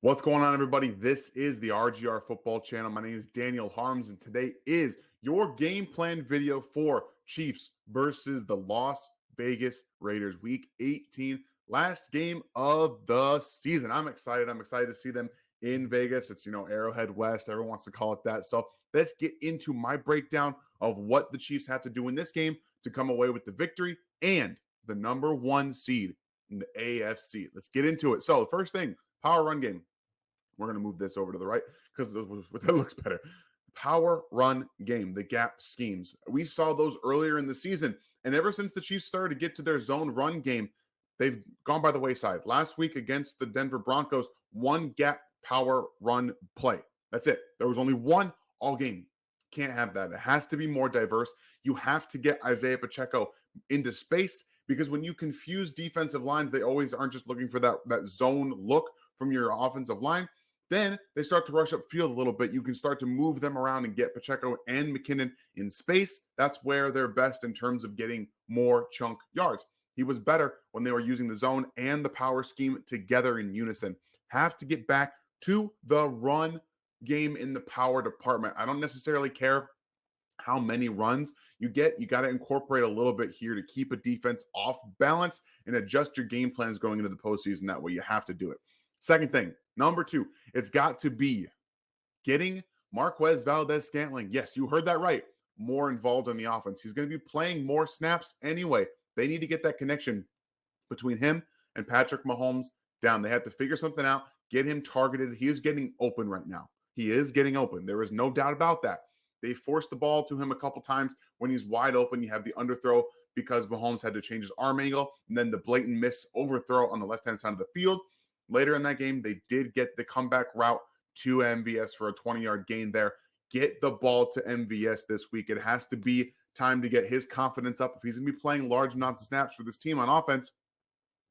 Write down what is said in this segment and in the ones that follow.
What's going on, everybody? This is the RGR Football Channel. My name is Daniel Harms, and today is your game plan video for Chiefs versus the Las Vegas Raiders, Week 18, last game of the season. I'm excited. I'm excited to see them in Vegas. It's, Arrowhead West. Everyone wants to call it that. So let's get into my breakdown of what the Chiefs have to do in this game to come away with the victory and the number one seed in the AFC. Let's get into it. So the first thing, power run game. We're going to move this over to the right because that looks better. Power run game, the gap schemes. We saw those earlier in the season. And ever since the Chiefs started to get to their zone run game, they've gone by the wayside. Last week against the Denver Broncos, one gap power run play. That's it. There was only one all game. Can't have that. It has to be more diverse. You have to get Isaiah Pacheco into space because when you confuse defensive lines, they always aren't just looking for that zone look from your offensive line. Then they start to rush up field a little bit. You can start to move them around and get Pacheco and McKinnon in space. That's where they're best in terms of getting more chunk yards. He was better when they were using the zone and the power scheme together in unison. Have to get back to the run game in the power department. I don't necessarily care how many runs you get. You got to incorporate a little bit here to keep a defense off balance and adjust your game plans going into the postseason. That way you have to do it. Second thing, number two, it's got to be getting Marquez Valdes-Scantling. Yes, you heard that right. More involved in the offense. He's going to be playing more snaps anyway. They need to get that connection between him and Patrick Mahomes down. They have to figure something out, get him targeted. He is getting open right now. He is getting open. There is no doubt about that. They forced the ball to him a couple times when he's wide open. You have the underthrow because Mahomes had to change his arm angle, and then the blatant miss overthrow on the left-hand side of the field. Later in that game, they did get the comeback route to MVS for a 20-yard gain there. Get the ball to MVS this week. It has to be time to get his confidence up. If he's going to be playing large amounts of snaps for this team on offense,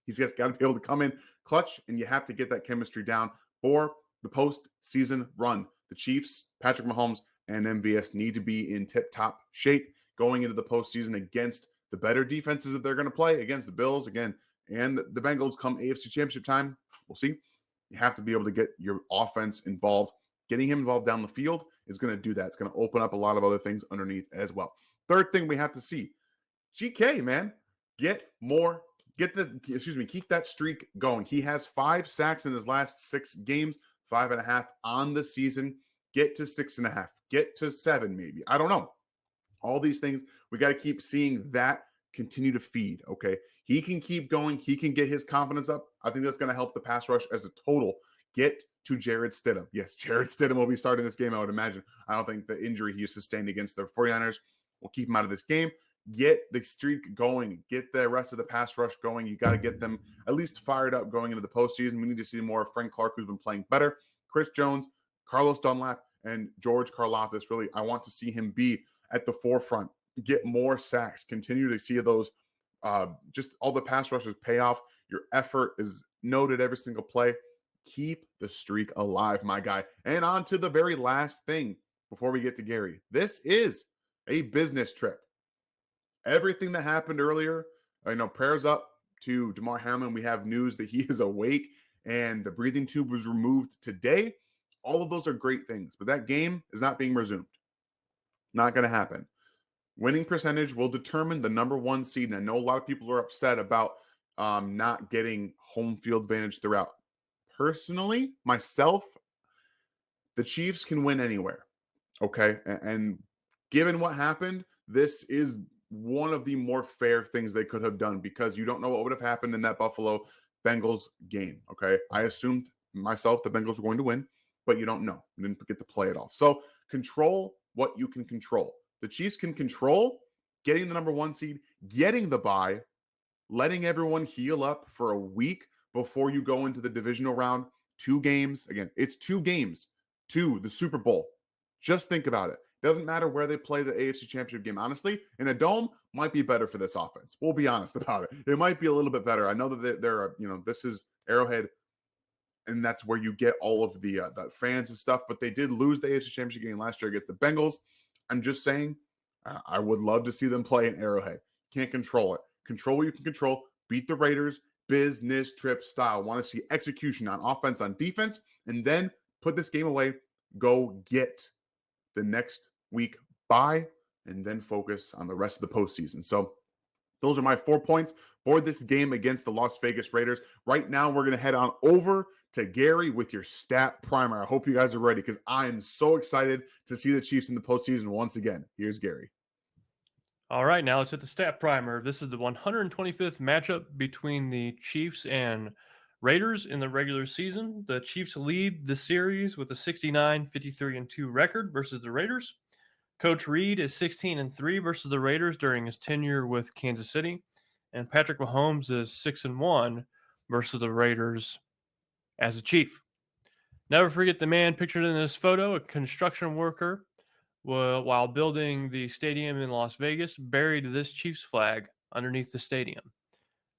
he's just got to be able to come in clutch, and you have to get that chemistry down for the postseason run. The Chiefs, Patrick Mahomes, and MVS need to be in tip-top shape going into the postseason against the better defenses that they're going to play against the Bills, again, and the Bengals come AFC Championship time. We'll see. You have to be able to get your offense involved. Getting him involved down the field is going to do that. It's going to open up a lot of other things underneath as well. Third thing we have to see, GK, man, keep that streak going. He has 5 sacks in his last 6 games, 5.5 on the season. Get to 6.5, get to 7 maybe. I don't know. All these things, we got to keep seeing that continue to feed, okay? He can keep going. He can get his confidence up. I think that's going to help the pass rush as a total. Get to Jarrett Stidham. Yes, Jarrett Stidham will be starting this game, I would imagine. I don't think the injury he sustained against the 49ers will keep him out of this game. Get the streak going. Get the rest of the pass rush going. You got to get them at least fired up going into the postseason. We need to see more of Frank Clark, who's been playing better. Chris Jones, Carlos Dunlap, and George Karlaftis. Really, I want to see him be at the forefront. Get more sacks. Continue to see those just all the pass rushes pay off. Your effort is noted every single play. Keep the streak alive, my guy. And on to the very last thing before we get to Gary. This is a business trip. Everything that happened earlier, prayers up to Damar Hamlin. We have news that he is awake and the breathing tube was removed today. All of those are great things, but that game is not being resumed. Not going to happen. Winning percentage will determine the number one seed. And I know a lot of people are upset about not getting home field advantage throughout. Personally, myself, the Chiefs can win anywhere. Okay. And given what happened, this is one of the more fair things they could have done because you don't know what would have happened in that Buffalo Bengals game. Okay. I assumed myself the Bengals were going to win, but you don't know. You didn't get to play it all. So control what you can control. The Chiefs can control getting the number one seed, getting the bye, letting everyone heal up for a week before you go into the divisional round. 2 games. Again, it's 2 games to the Super Bowl. Just think about it. Doesn't matter where they play the AFC Championship game. Honestly, in a dome might be better for this offense. We'll be honest about it. It might be a little bit better. I know that there are, this is Arrowhead, and that's where you get all of the fans and stuff. But they did lose the AFC Championship game last year against the Bengals. I'm just saying, I would love to see them play in Arrowhead. Can't control it. Control what you can control. Beat the Raiders, business trip style. Want to see execution on offense, on defense. and then put this game away, go get the next week bye, and then focus on the rest of the postseason. So those are my 4 points for this game against the Las Vegas Raiders. Right now, we're going to head on over to Gary with your stat primer. I hope you guys are ready because I am so excited to see the Chiefs in the postseason once again. Here's Gary. All right, now let's hit the stat primer. This is the 125th matchup between the Chiefs and Raiders in the regular season. The Chiefs lead the series with a 69-53-2 record versus the Raiders. Coach Reed is 16-3 versus the Raiders during his tenure with Kansas City, and Patrick Mahomes is 6-1 versus the Raiders as a Chief. Never forget the man pictured in this photo, a construction worker, while building the stadium in Las Vegas, buried this Chiefs flag underneath the stadium.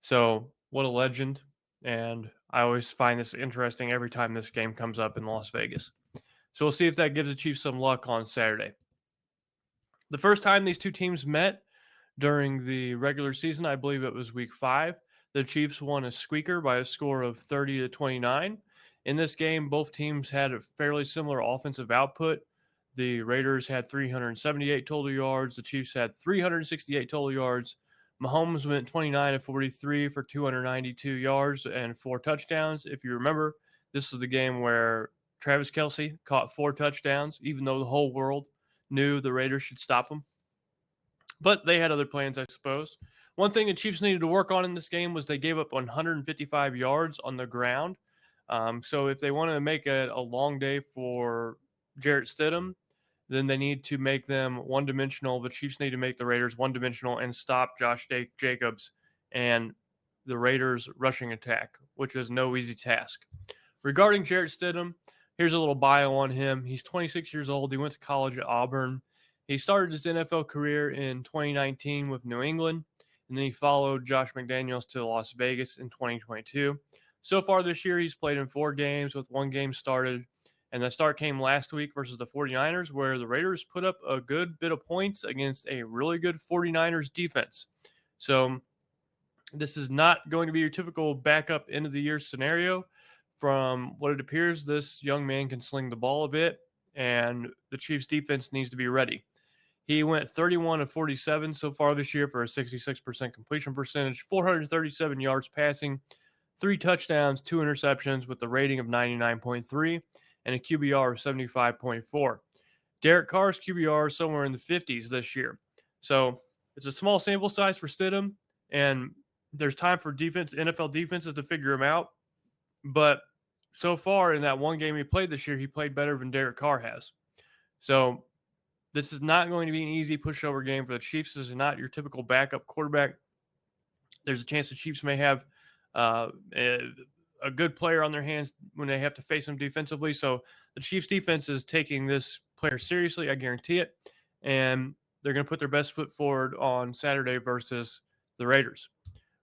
So, what a legend. And I always find this interesting every time this game comes up in Las Vegas. So, we'll see if that gives the Chiefs some luck on Saturday. The first time these two teams met during the regular season, I believe it was week 5, the Chiefs won a squeaker by a score of 30-29. In this game, both teams had a fairly similar offensive output. The Raiders had 378 total yards. The Chiefs had 368 total yards. Mahomes went 29-43 for 292 yards and 4 touchdowns. If you remember, this was the game where Travis Kelce caught 4 touchdowns, even though the whole world knew the Raiders should stop him. But they had other plans, I suppose. One thing the Chiefs needed to work on in this game was they gave up 155 yards on the ground. So if they want to make it a long day for Jarrett Stidham, then they need to make them one-dimensional. The Chiefs need to make the Raiders one-dimensional and stop Josh Jacobs and the Raiders' rushing attack, which is no easy task. Regarding Jarrett Stidham, here's a little bio on him. He's 26 years old. He went to college at Auburn. He started his NFL career in 2019 with New England, and then he followed Josh McDaniels to Las Vegas in 2022. So far this year, he's played in 4 games with 1 game started, and the start came last week versus the 49ers, where the Raiders put up a good bit of points against a really good 49ers defense. So this is not going to be your typical backup end of the year scenario. From what it appears, this young man can sling the ball a bit, and the Chiefs defense needs to be ready. He went 31-47 so far this year for a 66% completion percentage, 437 yards passing, 3 touchdowns, 2 interceptions with a rating of 99.3 and a QBR of 75.4. Derek Carr's QBR is somewhere in the 50s this year. So it's a small sample size for Stidham, and there's time for NFL defenses to figure him out. But so far in that 1 game he played this year, he played better than Derek Carr has. So this is not going to be an easy pushover game for the Chiefs. This is not your typical backup quarterback. There's a chance the Chiefs may have a good player on their hands when they have to face him defensively. So the Chiefs defense is taking this player seriously, I guarantee it. And they're going to put their best foot forward on Saturday versus the Raiders.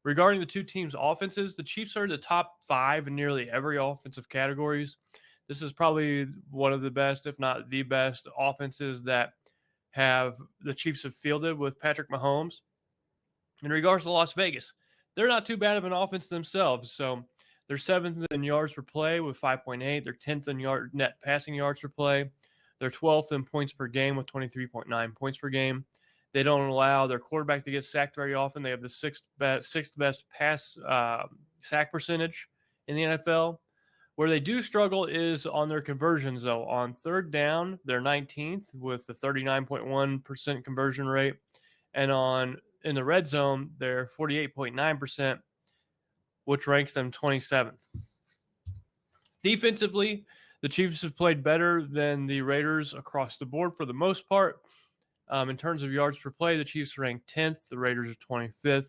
Regarding the two teams' offenses, the Chiefs are the top 5 in nearly every offensive categories. This is probably one of the best, if not the best, offenses that the Chiefs have fielded with Patrick Mahomes. In regards to Las Vegas, they're not too bad of an offense themselves. So they're 7th in yards per play with 5.8. They're 10th in net passing yards per play. They're 12th in points per game with 23.9 points per game. They don't allow their quarterback to get sacked very often. They have the sixth best pass sack percentage in the NFL. Where they do struggle is on their conversions, though. On 3rd down, they're 19th with a 39.1% conversion rate. And in the red zone, they're 48.9%, which ranks them 27th. Defensively, the Chiefs have played better than the Raiders across the board for the most part. In terms of yards per play, the Chiefs rank 10th. The Raiders are 25th.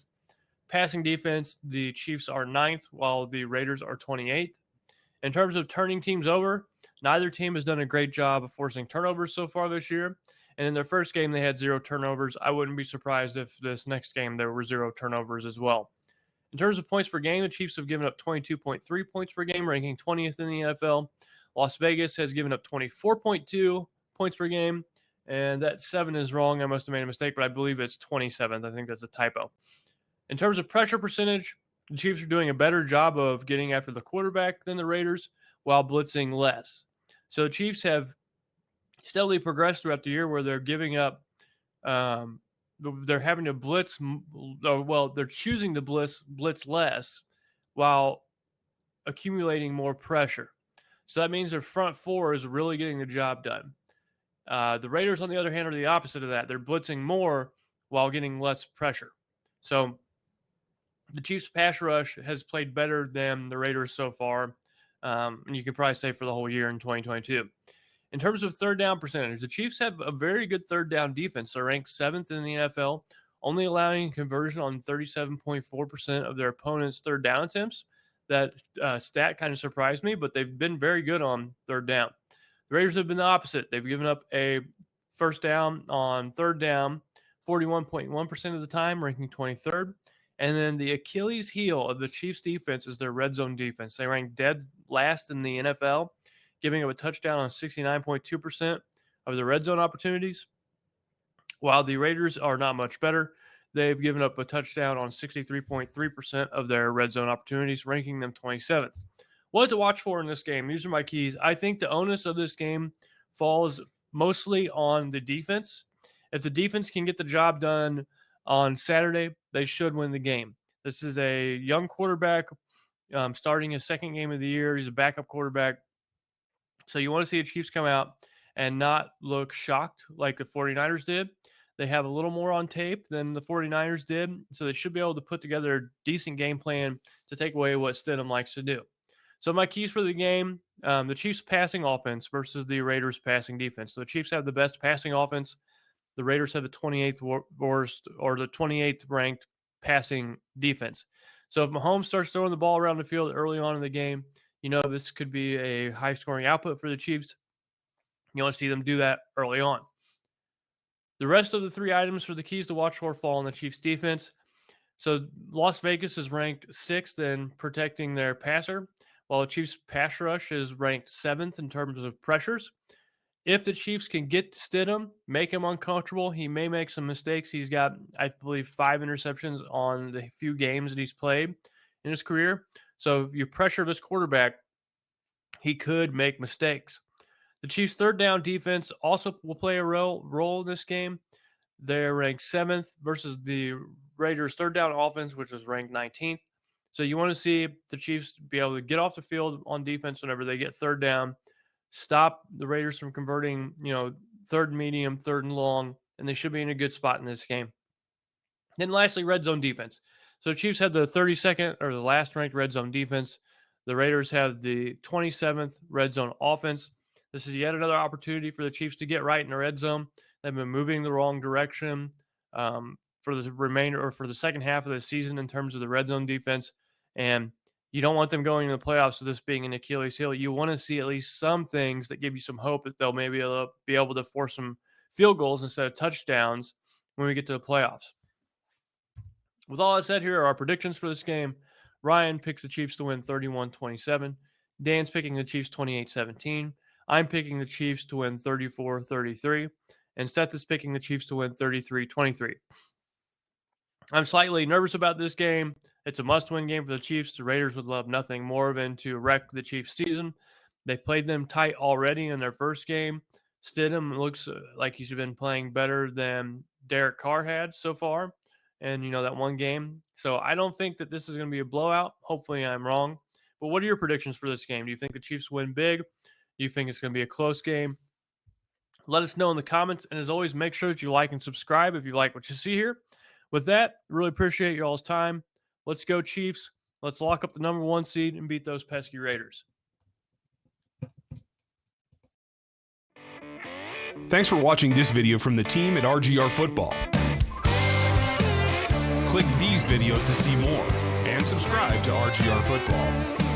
Passing defense, the Chiefs are 9th, while the Raiders are 28th. In terms of turning teams over, neither team has done a great job of forcing turnovers so far this year. And in their first game, they had 0 turnovers. I wouldn't be surprised if this next game there were 0 turnovers as well. In terms of points per game, the Chiefs have given up 22.3 points per game, ranking 20th in the NFL. Las Vegas has given up 24.2 points per game. And that 7 is wrong. I must have made a mistake, but I believe it's 27th. I think that's a typo. In terms of pressure percentage, the Chiefs are doing a better job of getting after the quarterback than the Raiders, while blitzing less. So the Chiefs have steadily progressed throughout the year where they're giving up, they're having to blitz, they're choosing to blitz less while accumulating more pressure. So that means their front four is really getting the job done. The Raiders, on the other hand, are the opposite of that. They're blitzing more while getting less pressure. So the Chiefs' pass rush has played better than the Raiders so far, and you can probably say for the whole year in 2022. In terms of third down percentage, the Chiefs have a very good third down defense. They're ranked 7th in the NFL, only allowing conversion on 37.4% of their opponents' third down attempts. That stat kind of surprised me, but they've been very good on third down. The Raiders have been the opposite. They've given up a first down on third down 41.1% of the time, ranking 23rd. And then the Achilles heel of the Chiefs defense is their red zone defense. They rank dead last in the NFL, giving up a touchdown on 69.2% of the red zone opportunities. While the Raiders are not much better, they've given up a touchdown on 63.3% of their red zone opportunities, ranking them 27th. What to watch for in this game? These are my keys. I think the onus of this game falls mostly on the defense. If the defense can get the job done on Saturday, they should win the game. This is a young quarterback starting his second game of the year. He's a backup quarterback. So you want to see the Chiefs come out and not look shocked like the 49ers did. They have a little more on tape than the 49ers did, so they should be able to put together a decent game plan to take away what Stidham likes to do. So my keys for the game, the Chiefs passing offense versus the Raiders passing defense. So the Chiefs have the best passing offense. The Raiders have the 28th worst or the 28th ranked passing defense. So if Mahomes starts throwing the ball around the field early on in the game, you know this could be a high-scoring output for the Chiefs. You want to see them do that early on. The rest of the three items for the keys to watch for fall on the Chiefs defense. So Las Vegas is ranked 6th in protecting their passer, while the Chiefs pass rush is ranked 7th in terms of pressures. If the Chiefs can get Stidham, make him uncomfortable, he may make some mistakes. He's got, I believe, 5 interceptions on the few games that he's played in his career. So if you pressure this quarterback, he could make mistakes. The Chiefs' third down defense also will play a role in this game. They're ranked 7th versus the Raiders' third down offense, which is ranked 19th. So you want to see the Chiefs be able to get off the field on defense whenever they get third down, stop the Raiders from converting, third and medium, third and long, and they should be in a good spot in this game. Then lastly, red zone defense. So the Chiefs have the 32nd or the last ranked red zone defense. The Raiders have the 27th red zone offense. This is yet another opportunity for the Chiefs to get right in the red zone. They've been moving the wrong direction for the remainder or for the second half of the season in terms of the red zone defense. And you don't want them going into the playoffs with this being an Achilles heel. You want to see at least some things that give you some hope that they'll maybe be able to force some field goals instead of touchdowns when we get to the playoffs. With all that said, here are our predictions for this game. Ryan picks the Chiefs to win 31-27. Dan's picking the Chiefs 28-17. I'm picking the Chiefs to win 34-33. And Seth is picking the Chiefs to win 33-23. I'm slightly nervous about this game. It's a must-win game for the Chiefs. The Raiders would love nothing more than to wreck the Chiefs' season. They played them tight already in their first game. Stidham looks like he's been playing better than Derek Carr had so far. And, that one game. So I don't think that this is going to be a blowout. Hopefully I'm wrong. But what are your predictions for this game? Do you think the Chiefs win big? Do you think it's going to be a close game? Let us know in the comments. And as always, make sure that you like and subscribe if you like what you see here. With that, really appreciate y'all's time. Let's go Chiefs. Let's lock up the number 1 seed and beat those pesky Raiders. Thanks for watching this video from the team at RGR Football. Click these videos to see more and subscribe to RGR Football.